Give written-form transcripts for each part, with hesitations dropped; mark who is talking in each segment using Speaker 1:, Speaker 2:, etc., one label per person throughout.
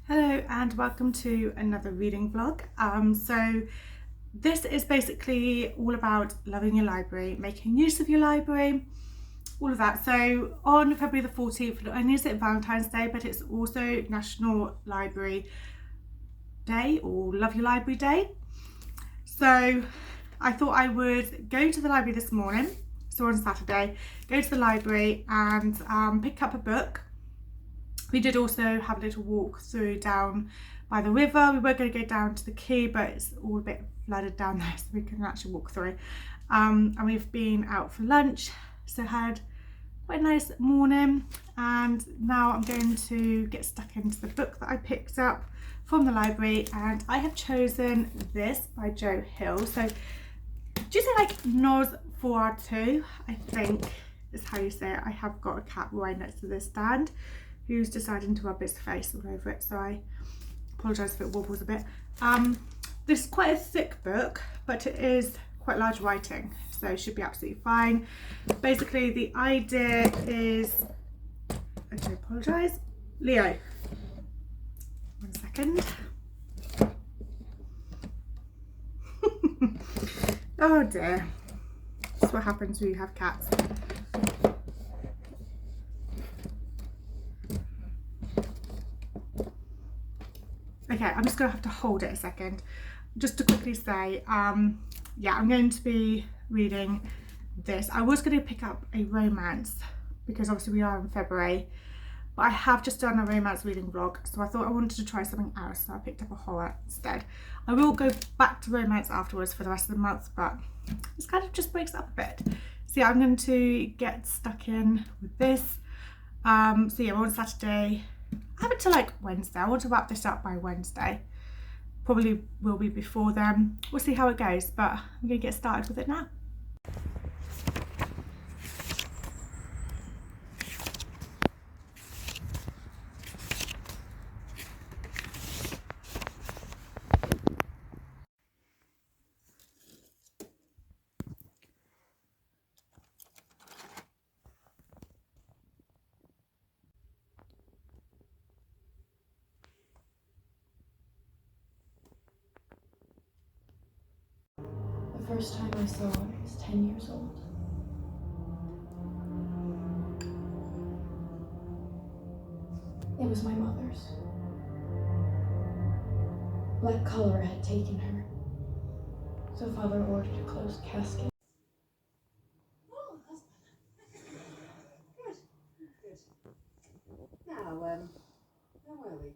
Speaker 1: Hello and welcome to another reading vlog. So this is basically all about loving your library, making use of your library, all of that. So on February the 14th, not only is it Valentine's Day, but it's also National Library Day or Love Your Library Day. So I thought I would go to the library this morning, so on Saturday, go to the library and pick up a book. We did also have a little walk through down by the river. We were going to go down to the quay, but it's all a bit flooded down there, so we couldn't actually walk through. And we've been out for lunch, so had quite a nice morning. And now I'm going to get stuck into the book that I picked up from the library, and I have chosen this by Joe Hill. So do you say like Nos 4R2? I think is how you say it. I have got a cat right next to this stand who's deciding to rub his face all over it, so I apologise if it wobbles a bit. This is quite a thick book, but it is quite large writing, so it should be absolutely fine. Basically, the idea is, I do apologise, Leo, 1 second. Oh dear, that's what happens when you have cats. Okay, I'm just gonna have to hold it a second. Just to quickly say, yeah, I'm going to be reading this. I was going to pick up a romance because obviously we are in February, but I have just done a romance reading vlog, so I thought I wanted to try something else, so I picked up a horror instead. I will go back to romance afterwards for the rest of the month, but this kind of just breaks it up a bit. So yeah, I'm going to get stuck in with this. So yeah, we're on Saturday. I have it till like Wednesday. I want to wrap this up by Wednesday. Probably will be before then. We'll see how it goes, but I'm going to get started with it now.
Speaker 2: The first time I saw it, I was 10 years old. It was my mother's. Black cholera had taken her, so father ordered a closed casket.
Speaker 3: Oh, that's better. Good, good. Now, where were we?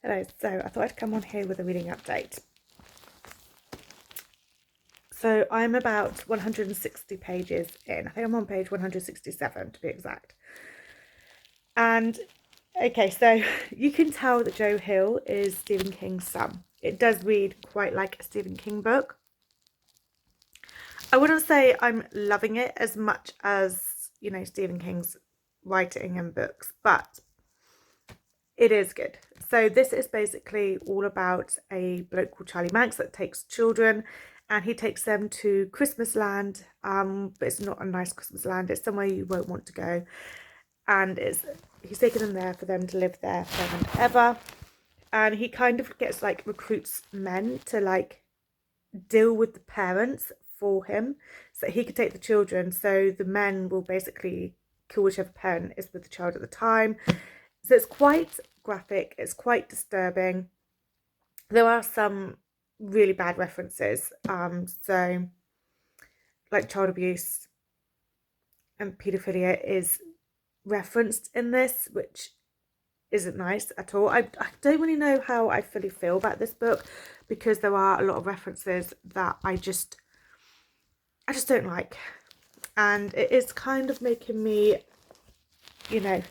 Speaker 1: Hello, so I thought I'd come on here with a reading update. So I'm about 160 pages in. I think I'm on page 167 to be exact. And okay, so you can tell that Joe Hill is Stephen King's son. It does read quite like a Stephen King book. I wouldn't say I'm loving it as much as, you know, Stephen King's writing and books, but it is good. So this is basically all about a bloke called Charlie Manx that takes children and he takes them to Christmas land, but it's not a nice Christmas land. It's somewhere you won't want to go, and he's taking them there for them to live there forever and ever. And he kind of gets like recruits men to like deal with the parents for him so that he could take the children. So the men will basically kill whichever parent is with the child at the time. So it's quite graphic, it's quite disturbing. There are some really bad references, so like child abuse and paedophilia is referenced in this, which isn't nice at all. I don't really know how I fully feel about this book because there are a lot of references that I just don't like, and it is kind of making me, you know,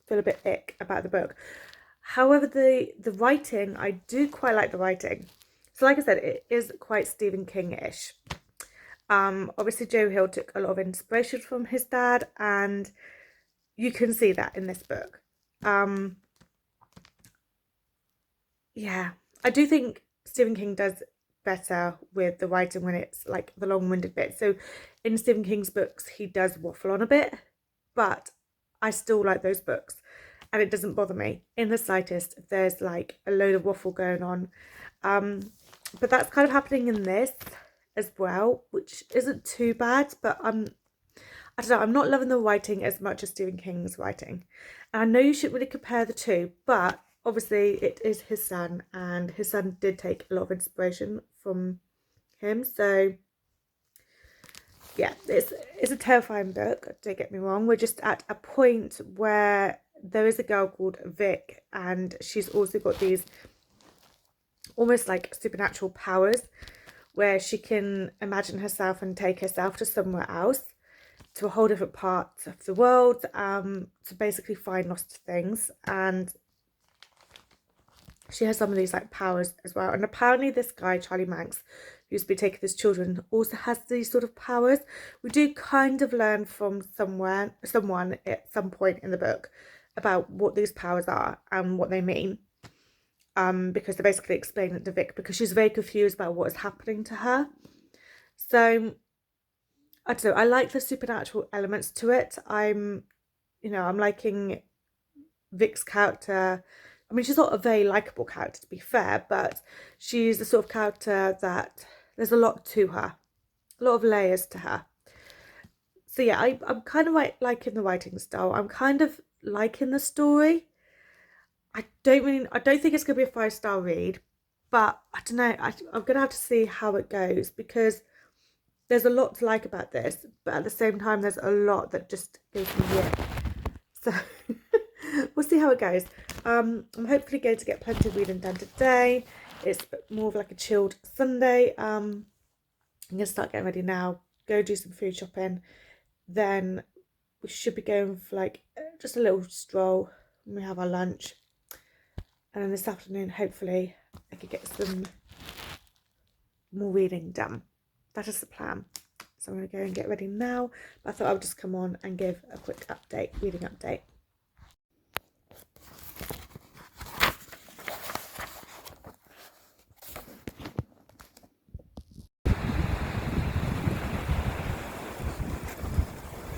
Speaker 1: feel a bit ick about the book. However, the writing, I do quite like the writing. So like I said, it is quite Stephen King-ish. Obviously Joe Hill took a lot of inspiration from his dad, and you can see that in this book. Yeah, I do think Stephen King does better with the writing when it's like the long-winded bit. So in Stephen King's books, he does waffle on a bit, but I still like those books and it doesn't bother me in the slightest if there's like a load of waffle going on. But that's kind of happening in this as well, which isn't too bad, but I don't know, I'm not loving the writing as much as Stephen King's writing. And I know you shouldn't really compare the two, but obviously it is his son, and his son did take a lot of inspiration from him. So yeah, it's a terrifying book, don't get me wrong. We're just at a point where there is a girl called Vic, and she's also got these almost like supernatural powers where she can imagine herself and take herself to somewhere else, to a whole different part of the world, to basically find lost things. And she has some of these like powers as well. And apparently this guy, Charlie Manx, who's been taking his children, also has these sort of powers. We do kind of learn from someone at some point in the book about what these powers are and what they mean. Because they basically explain it to Vic, because she's very confused about what is happening to her. So I don't know, I like the supernatural elements to it. I'm liking Vic's character. I mean, she's not a very likable character, to be fair, but she's the sort of character that there's a lot to her, a lot of layers to her. So yeah, I'm kind of liking the writing style. I'm kind of liking the story. I don't think it's gonna be a 5-star read, but I don't know. I'm gonna have to see how it goes, because there's a lot to like about this, but at the same time, there's a lot that just gives me ick. So we'll see how it goes. I'm hopefully going to get plenty of reading done today. It's more of like a chilled Sunday. I'm gonna start getting ready now, go do some food shopping, then we should be going for like just a little stroll when we have our lunch. And then this afternoon, hopefully, I could get some more reading done. That is the plan. So I'm going to go and get ready now. But I thought I would just come on and give a quick update, reading update.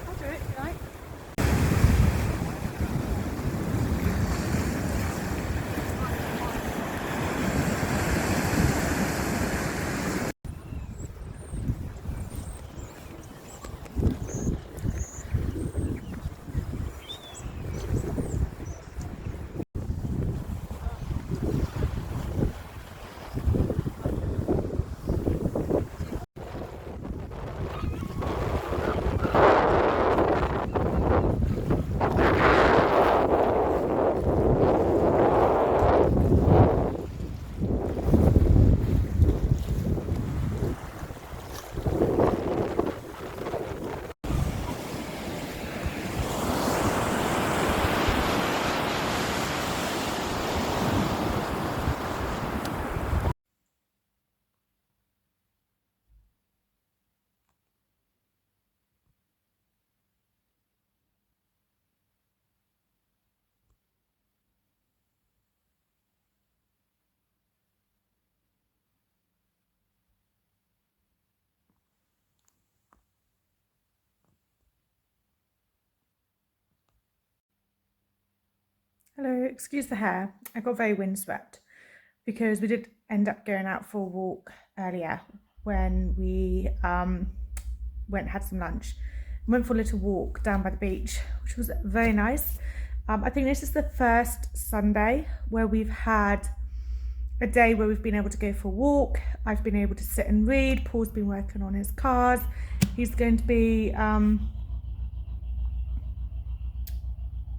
Speaker 1: I'll do it, if you like. Hello, excuse the hair. I got very windswept because we did end up going out for a walk earlier when we went had some lunch. Went for a little walk down by the beach, which was very nice. I think this is the first Sunday where we've had a day where we've been able to go for a walk. I've been able to sit and read. Paul's been working on his cars. He's going to be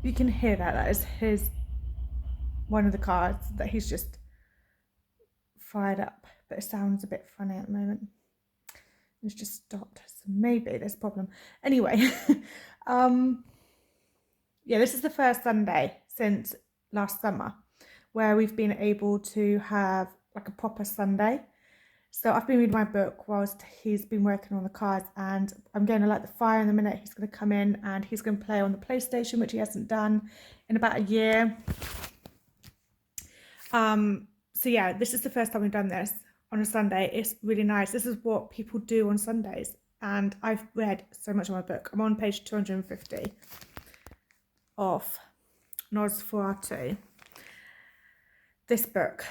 Speaker 1: you can hear that is his one of the cars that he's just fired up, but it sounds a bit funny at the moment. It's just stopped, so maybe there's a problem. Anyway, yeah, this is the first Sunday since last summer where we've been able to have like a proper Sunday. So I've been reading my book whilst he's been working on the cars, and I'm going to light the fire in a minute. He's going to come in and he's going to play on the PlayStation, which he hasn't done in about a year. So yeah, this is the first time we've done this. on a Sunday. It's really nice. This is what people do on Sundays. And I've read so much of my book. I'm on page 250 of Nosferatu. This book.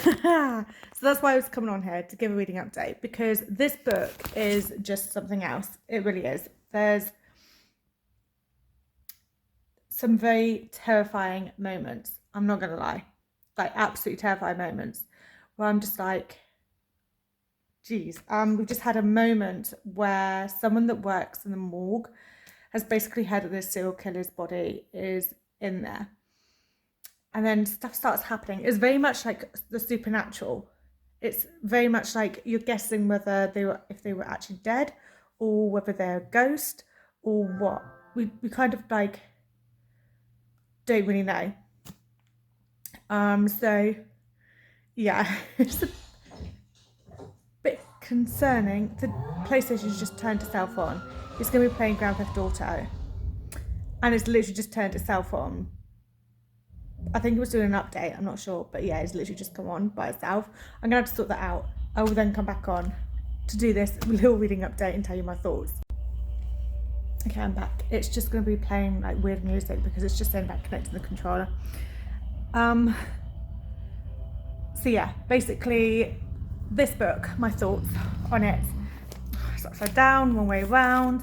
Speaker 1: So that's why I was coming on here to give a reading update, because this book is just something else. It really is. There's some very terrifying moments. I'm not gonna lie, like absolutely terrifying moments where I'm just like, geez. We've just had a moment where someone that works in the morgue has basically heard that this serial killer's body is in there. And then stuff starts happening. It's very much like the supernatural. It's very much like you're guessing whether if they were actually dead, or whether they're a ghost, or what. We kind of like don't really know. So yeah, it's a bit concerning. The PlayStation's just turned itself on. It's going to be playing Grand Theft Auto, and it's literally just turned itself on. I think it was doing an update, I'm not sure, but yeah, it's literally just come on by itself. I'm gonna have to sort that out. I will then come back on to do this little reading update and tell you my thoughts. Okay, I'm back. It's just gonna be playing like weird music because it's just saying about connecting the controller. So yeah, basically this book, my thoughts on it. It's upside down, one way around.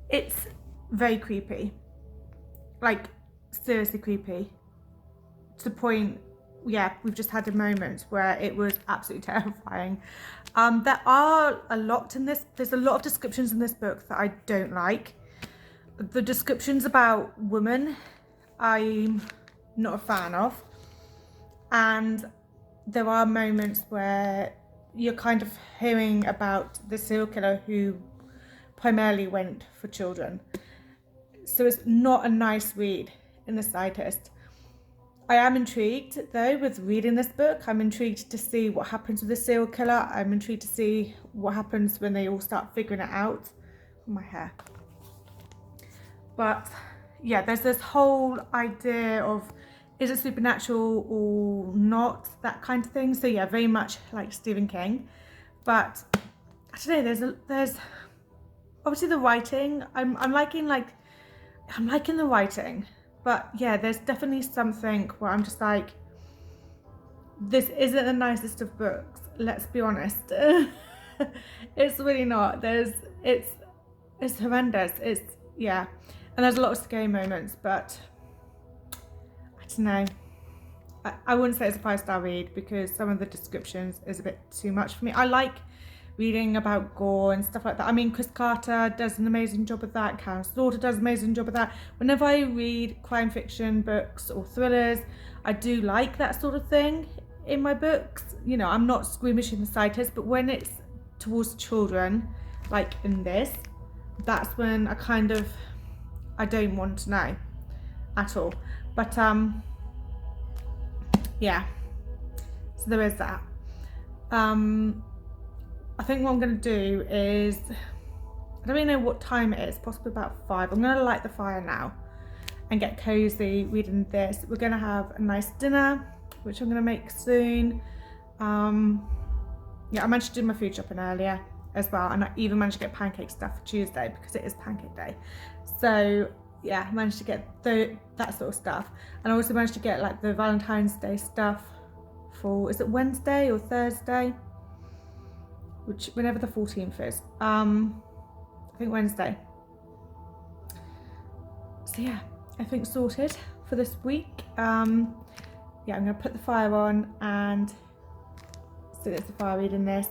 Speaker 1: It's very creepy. Like seriously creepy. To the point, yeah, we've just had a moment where it was absolutely terrifying. There are a lot in this. There's a lot of descriptions in this book that I don't like. The descriptions about women, I'm not a fan of. And there are moments where you're kind of hearing about the serial killer who primarily went for children. So it's not a nice read in the slightest. I am intrigued though with reading this book. I'm intrigued to see what happens with the serial killer. I'm intrigued to see what happens when they all start figuring it out. My hair. But yeah, there's this whole idea of, is it supernatural or not, that kind of thing. So yeah, very much like Stephen King. But I don't know, there's obviously the writing. I'm liking the writing. But yeah, there's definitely something where I'm just like, this isn't the nicest of books, let's be honest. It's really not. It's horrendous. Yeah. And there's a lot of scary moments, but I don't know. I wouldn't say it's a 5-star read because some of the descriptions is a bit too much for me. I like reading about gore and stuff like that. I mean, Chris Carter does an amazing job of that. Karen Slaughter does an amazing job of that. Whenever I read crime fiction books or thrillers, I do like that sort of thing in my books. You know, I'm not squeamish in the slightest, but when it's towards children, like in this, that's when I don't want to know at all. But yeah, so there is that. I think what I'm going to do is, I don't really know what time it is, possibly about 5. I'm going to light the fire now and get cozy reading this. We're going to have a nice dinner, which I'm going to make soon. Yeah, I managed to do my food shopping earlier as well, and I even managed to get pancake stuff for Tuesday because it is pancake day. So yeah, I managed to get that sort of stuff, and I also managed to get like the Valentine's Day stuff for, is it Wednesday or Thursday? Whenever the 14th is. I think Wednesday. So yeah, I think sorted for this week. Yeah, I'm gonna put the fire on and so it's the fire reading this.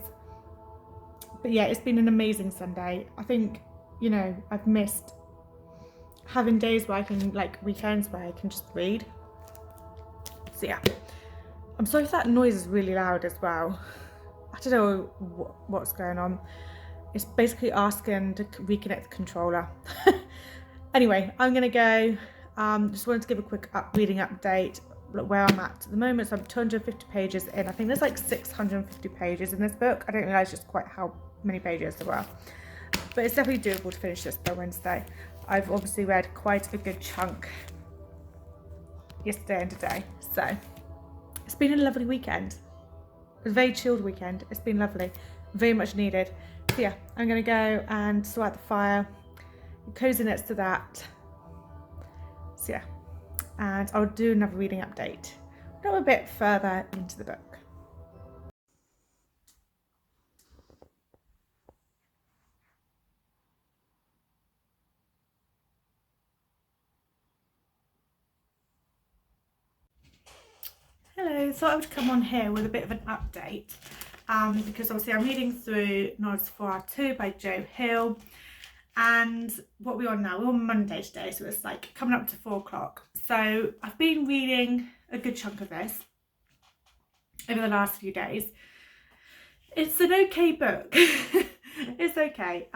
Speaker 1: But yeah, it's been an amazing Sunday. I think, you know, I've missed having days where I can, like weekends where I can just read. So yeah, I'm sorry if that noise is really loud as well. I don't know what's going on. It's basically asking to reconnect the controller. Anyway, I'm gonna go. Just wanted to give a quick reading update where I'm at the moment. So I'm 250 pages in. I think there's like 650 pages in this book. I didn't realise just quite how many pages there were. But it's definitely doable to finish this by Wednesday. I've obviously read quite a good chunk yesterday and today. So it's been a lovely weekend. a very chilled weekend. It's been lovely, very much needed. So yeah, I'm gonna go and sort out the fire, cozy next to that. So yeah, and I'll do another reading update. Go a bit further into the book. Hello, thought I would come on here with a bit of an update because obviously I'm reading through Nods 4R2 by Joe Hill, and what we're on now, we're on Monday today, so it's like coming up to 4 o'clock. So I've been reading a good chunk of this over the last few days. It's an okay book. It's okay.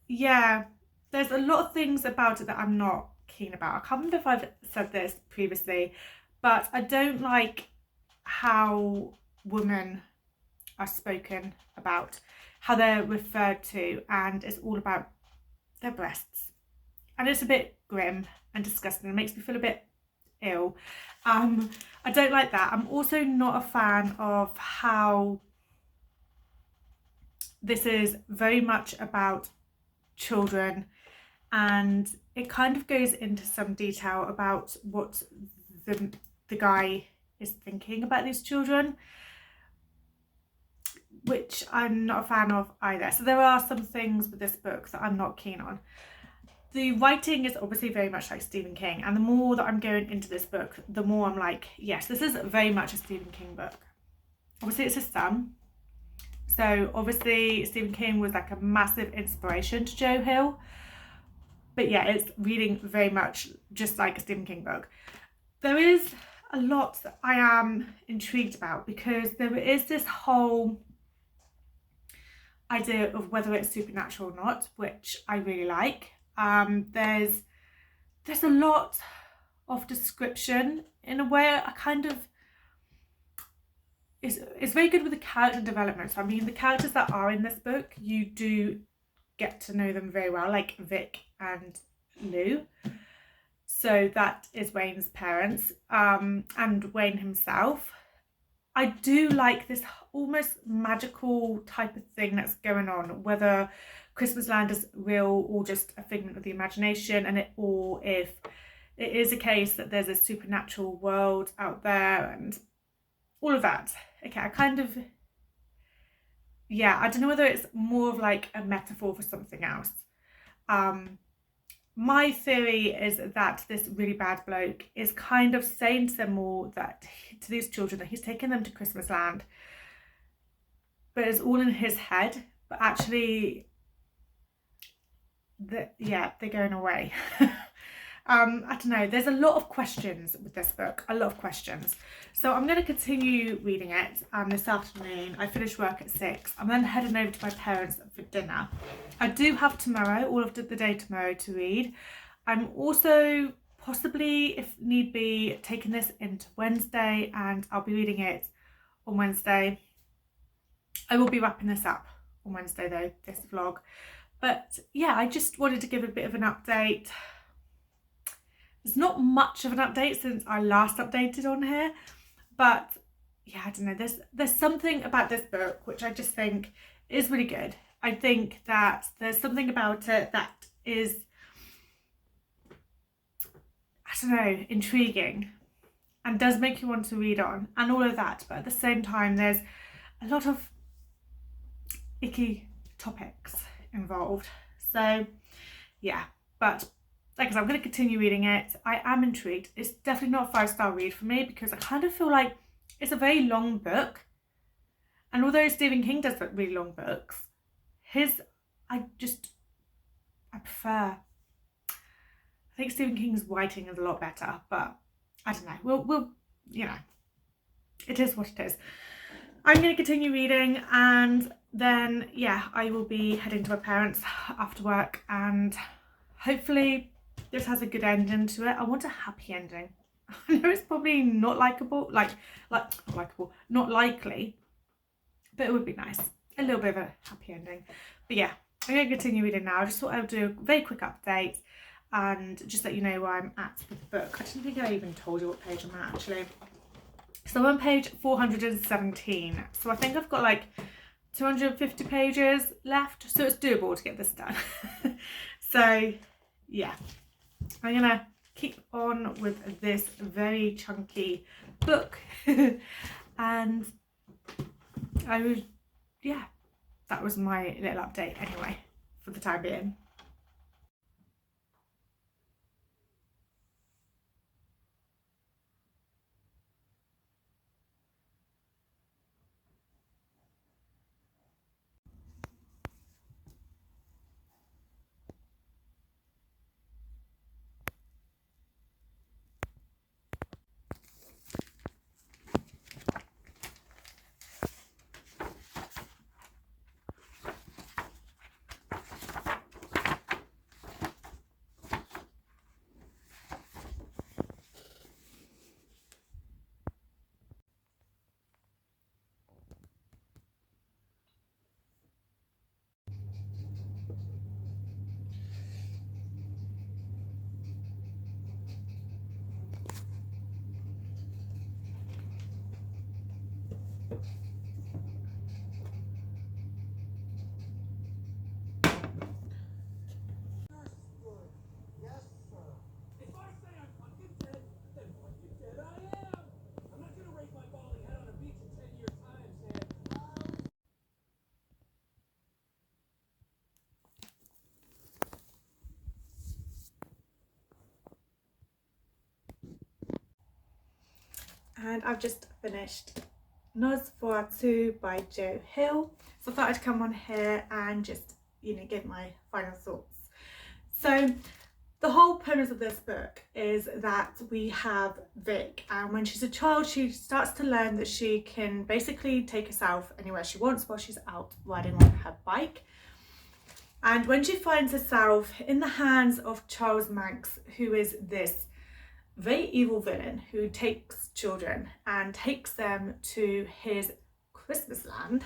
Speaker 1: Yeah, there's a lot of things about it that I'm not keen about. I can't remember if I've said this previously, but I don't like how women are spoken about, how they're referred to, and it's all about their breasts. And it's a bit grim and disgusting. It makes me feel a bit ill. I don't like that. I'm also not a fan of how this is very much about children, and it kind of goes into some detail about what the guy is thinking about these children, which I'm not a fan of either. So there are some things with this book that I'm not keen on. The writing is obviously very much like Stephen King, and the more that I'm going into this book, the more I'm like, yes, this is very much a Stephen King book. Obviously it's his son, so obviously Stephen King was like a massive inspiration to Joe Hill, but yeah, it's reading very much just like a Stephen King book. There is a lot that I am intrigued about, because there is this whole idea of whether it's supernatural or not, which I really like. There's a lot of description in a way. I kind of, it's very good with the character development. So I mean, the characters that are in this book, you do get to know them very well, like Vic and Lou. So that is Wayne's parents, and Wayne himself. I do like this almost magical type of thing that's going on, whether Christmas Land is real or just a figment of the imagination, or if it is a case that there's a supernatural world out there and all of that. Okay, I kind of, yeah, I don't know whether it's more of like a metaphor for something else. My theory is that this really bad bloke is kind of saying to them all, that to these children, that he's taking them to Christmas Land, but it's all in his head, but actually they're going away. I don't know, there's a lot of questions with this book, a lot of questions. So I'm going to continue reading it this afternoon. I finish work at 6. I'm then heading over to my parents for dinner. I do have tomorrow, all of the day tomorrow, to read. I'm also possibly, if need be, taking this into Wednesday, and I'll be reading it on Wednesday. I will be wrapping this up on Wednesday though, this vlog. But yeah, I just wanted to give a bit of an update. There's not much of an update since I last updated on here, but yeah, I don't know, there's something about this book which I just think is really good. I think that there's something about it that is, I don't know, intriguing and does make you want to read on and all of that, but at the same time there's a lot of icky topics involved. So yeah, but like I said, I'm going to continue reading it. I am intrigued. It's definitely not a 5-star read for me, because I kind of feel like it's a very long book, and although Stephen King does really long books, I prefer. I think Stephen King's writing is a lot better, but I don't know, we'll you know, it is what it is. I'm going to continue reading, and then yeah, I will be heading to my parents after work, and hopefully this has a good ending to it. I want a happy ending. I know it's probably not likable, not likely, but it would be nice. A little bit of a happy ending. But yeah, I'm going to continue reading now. I just thought I would do a very quick update and just let you know where I'm at with the book. I don't think I even told you what page I'm at actually. So I'm on page 417. So I think I've got like 250 pages left. So it's doable to get this done. So yeah, I'm gonna keep on with this very chunky book. And I would, yeah, that was my little update anyway, for the time being. And I've just finished Nosferatu by Joe Hill. So I thought I'd come on here and just, give my final thoughts. So the whole premise of this book is that we have Vic, and when she's a child she starts to learn that she can basically take herself anywhere she wants while she's out riding on her bike. And when she finds herself in the hands of Charles Manx, who is this very evil villain who takes children and takes them to his Christmas land,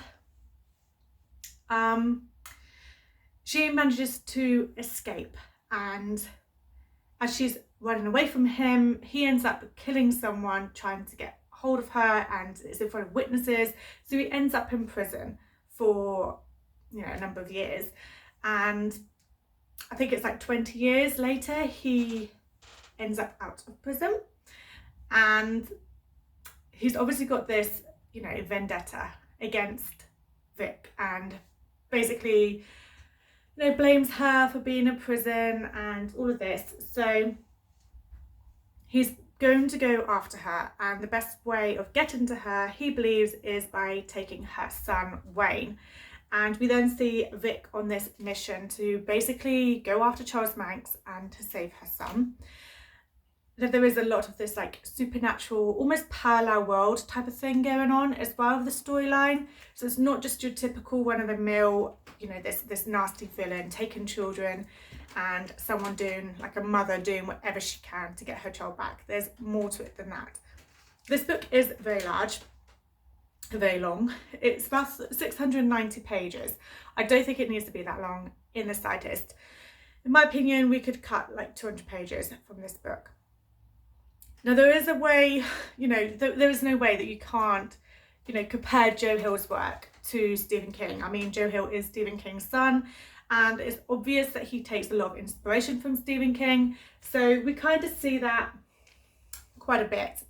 Speaker 1: she manages to escape, and as she's running away from him, he ends up killing someone trying to get hold of her, and it's in front of witnesses, so he ends up in prison for a number of years. And I think it's like 20 years later he ends up out of prison, and he's obviously got this vendetta against Vic, and basically blames her for being in prison and all of this. So he's going to go after her, and the best way of getting to her, he believes, is by taking her son Wayne. And we then see Vic on this mission to basically go after Charles Manx and to save her son. There is a lot of this like supernatural, almost parallel world type of thing going on as well with the storyline. So it's not just your typical one-of-the-mill, this nasty villain taking children and someone doing, like a mother doing whatever she can to get her child back. There's more to it than that. This book is very large, very long. It's about 690 pages. I don't think it needs to be that long in the slightest. In my opinion, we could cut like 200 pages from this book. Now there is a way, there is no way that you can't, compare Joe Hill's work to Stephen King. I mean, Joe Hill is Stephen King's son, and it's obvious that he takes a lot of inspiration from Stephen King. So we kind of see that quite a bit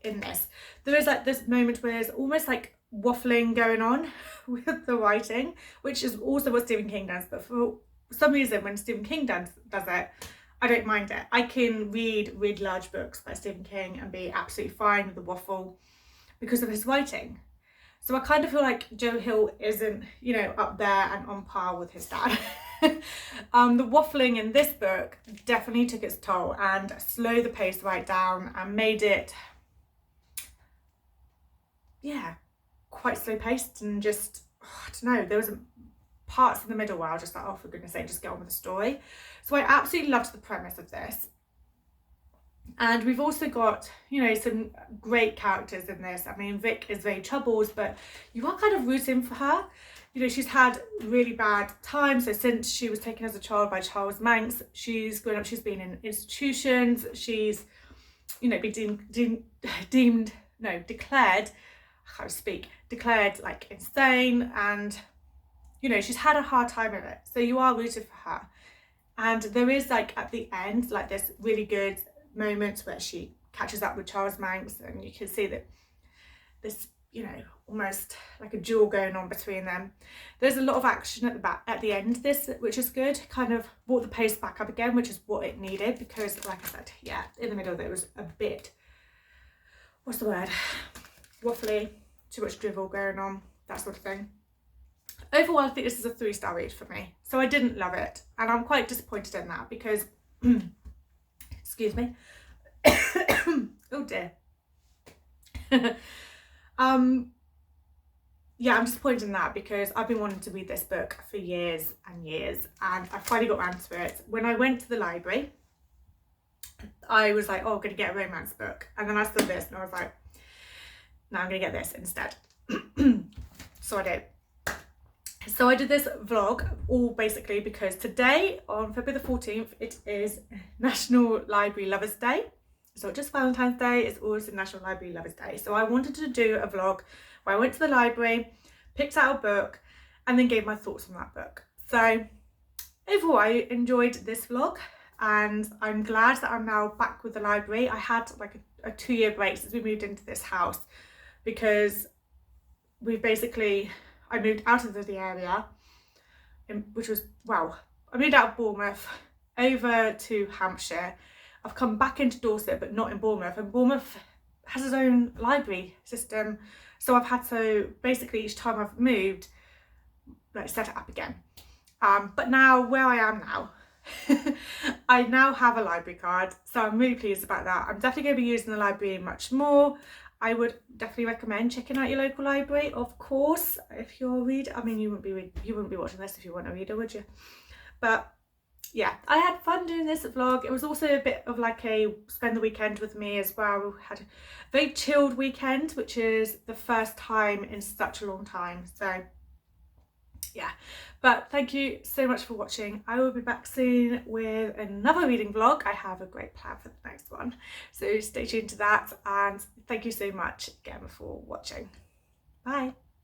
Speaker 1: in this. There is like this moment where there's almost like waffling going on with the writing, which is also what Stephen King does, but for some reason when Stephen King does it, I don't mind it. I can read large books by Stephen King and be absolutely fine with the waffle because of his writing. So I kind of feel like Joe Hill isn't, up there and on par with his dad. The waffling in this book definitely took its toll and slowed the pace right down and made it, quite slow paced, and just, I don't know, there was parts in the middle where I was just like, oh, for goodness sake, just get on with the story. So I absolutely loved the premise of this. And we've also got, some great characters in this. I mean, Vic is very troubled, but you are kind of rooting for her. She's had really bad times. So since she was taken as a child by Charles Manx, she's grown up, she's been in institutions, she's, been deemed declared, I can't speak, declared like insane, and you know, she's had a hard time of it, so you are rooted for her. And there is like at the end like this really good moment where she catches up with Charles Manx, and you can see that this, you know, almost like a duel going on between them. There's a lot of action at the back at the end of this, which is good, kind of brought the pace back up again, which is what it needed, because like I said, yeah, in the middle there was a bit, what's the word, waffly, too much drivel going on, that sort of thing. Overall, I think this is a 3-star read for me. So I didn't love it, and I'm quite disappointed in that because excuse me. Oh dear. Yeah, I'm disappointed in that because I've been wanting to read this book for years and years, and I finally got around to it. When I went to the library, I was like, oh, I'm going to get a romance book. And then I saw this and I was like, no, I'm going to get this instead. So I did. So I did this vlog all basically because today, on February the 14th, it is National Library Lovers Day. So just Valentine's Day is also National Library Lovers Day. So I wanted to do a vlog where I went to the library, picked out a book, and then gave my thoughts on that book. So overall, I enjoyed this vlog, and I'm glad that I'm now back with the library. I had like a 2-year break since we moved into this house because we basically, I moved out of the area, which was, well, I moved out of Bournemouth over to Hampshire. I've come back into Dorset, but not in Bournemouth, and Bournemouth has its own library system. So I've had to, basically each time I've moved, like set it up again. But now, where I am now, I now have a library card, so I'm really pleased about that. I'm definitely going to be using the library much more. I would definitely recommend checking out your local library, of course, if you're a reader. I mean, you wouldn't be watching this if you weren't a reader, would you? But yeah, I had fun doing this vlog. It was also a bit of like a spend the weekend with me as well. We had a very chilled weekend, which is the first time in such a long time. So yeah, but thank you so much for watching. I will be back soon with another reading vlog. I have a great plan for the next one, so stay tuned to that, and thank you so much again for watching. Bye.